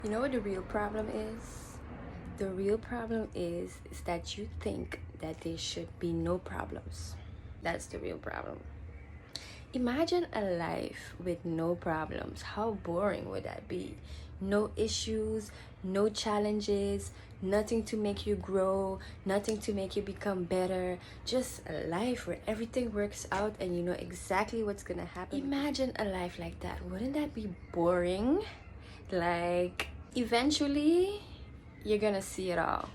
You know what the real problem is? The real problem is that you think that there should be no problems. That's the real problem. Imagine a life with no problems. How boring would that be? No issues, no challenges, nothing to make you grow, nothing to make you become better. Just a life where everything works out and you know exactly what's gonna happen. Imagine a life like that. Wouldn't that be boring? Like, eventually, you're gonna see it all.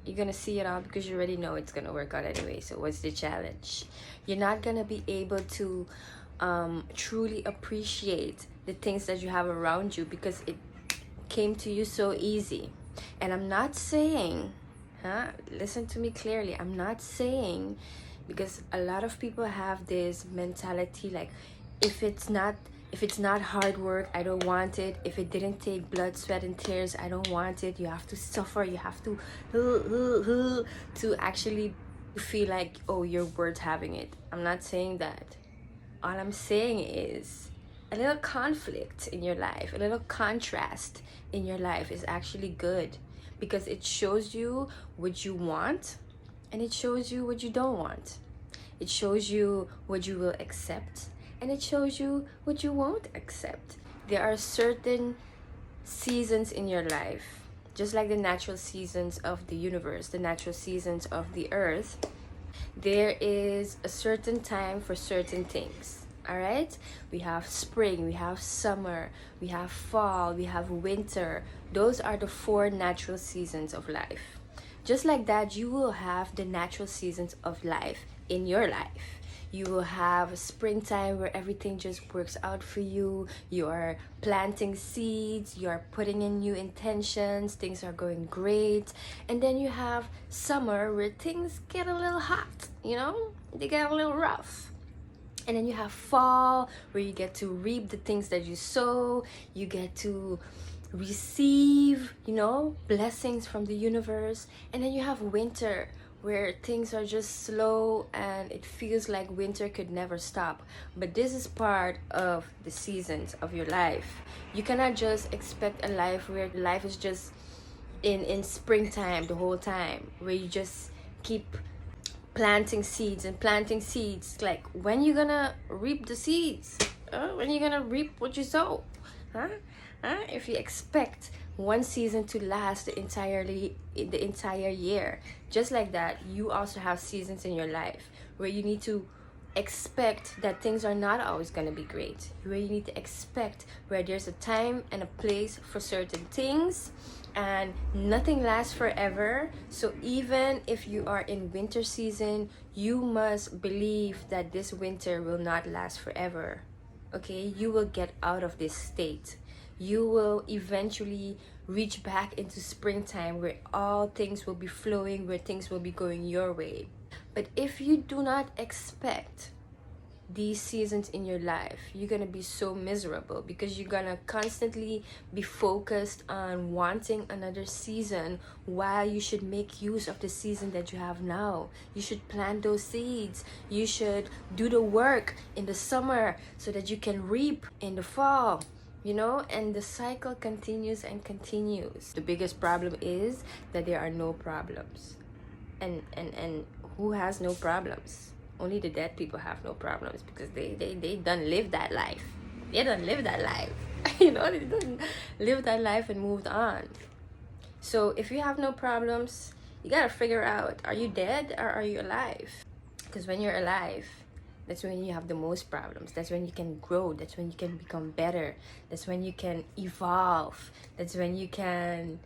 You're gonna see it all because you already know it's gonna work out anyway. So what's the challenge? You're not gonna be able to truly appreciate the things that you have around you because it came to you so easy. And I'm not saying, listen to me clearly, I'm not saying, because a lot of people have this mentality like, if it's not hard work, I don't want it. If it didn't take blood, sweat, and tears, I don't want it. You have to suffer. You have to actually feel like, oh, you're worth having it. I'm not saying that. All I'm saying is a little conflict in your life, a little contrast in your life is actually good, because it shows you what you want and it shows you what you don't want. It shows you what you will accept and it shows you what you won't accept. There are certain seasons in your life, just like the natural seasons of the universe, the natural seasons of the earth. There is a certain time for certain things. All right, we have spring, we have summer, we have fall, we have winter. Those are the four natural seasons of life. Just like that, you will have the natural seasons of life in your life. You will have springtime where everything just works out for you. You are planting seeds, you are putting in new intentions, things are going great. And then you have summer where things get a little hot, they get a little rough. And then you have fall where you get to reap the things that you sow. You get to receive, blessings from the universe. And then you have winter where things are just slow and it feels like winter could never stop. But this is part of the seasons of your life. You cannot just expect a life where life is just in springtime the whole time, where you just keep planting seeds and planting seeds. Like, when you gonna reap the seeds? When you gonna reap what you sow? If you expect one season to last the entire year, just like that, you also have seasons in your life where you need to expect that things are not always going to be great, where you need to expect where there's a time and a place for certain things, and nothing lasts forever. So even if you are in winter season, you must believe that this winter will not last forever. Okay, you will get out of this state. You will eventually reach back into springtime where all things will be flowing, where things will be going your way. But if you do not expect these seasons in your life, you're gonna be so miserable, because you're gonna constantly be focused on wanting another season, while you should make use of the season that you have now. You should plant those seeds. You should do the work in the summer so that you can reap in the fall. And the cycle continues and continues. The biggest problem is that there are no problems. And who has no problems? Only the dead people have no problems, because they done live that life. They done live that life. They done live that life and moved on. So if you have no problems, you gotta figure out, are you dead or are you alive? Because when you're alive, that's when you have the most problems. That's when you can grow. That's when you can become better. That's when you can evolve. That's when you can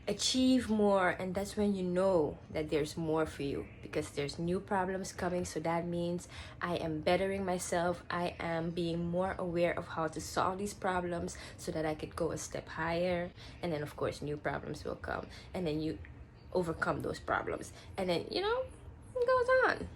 achieve more. And that's when you know that there's more for you, because there's new problems coming. So that means I am bettering myself. I am being more aware of how to solve these problems so that I could go a step higher. And then, of course, new problems will come. And then you overcome those problems. And then, it goes on.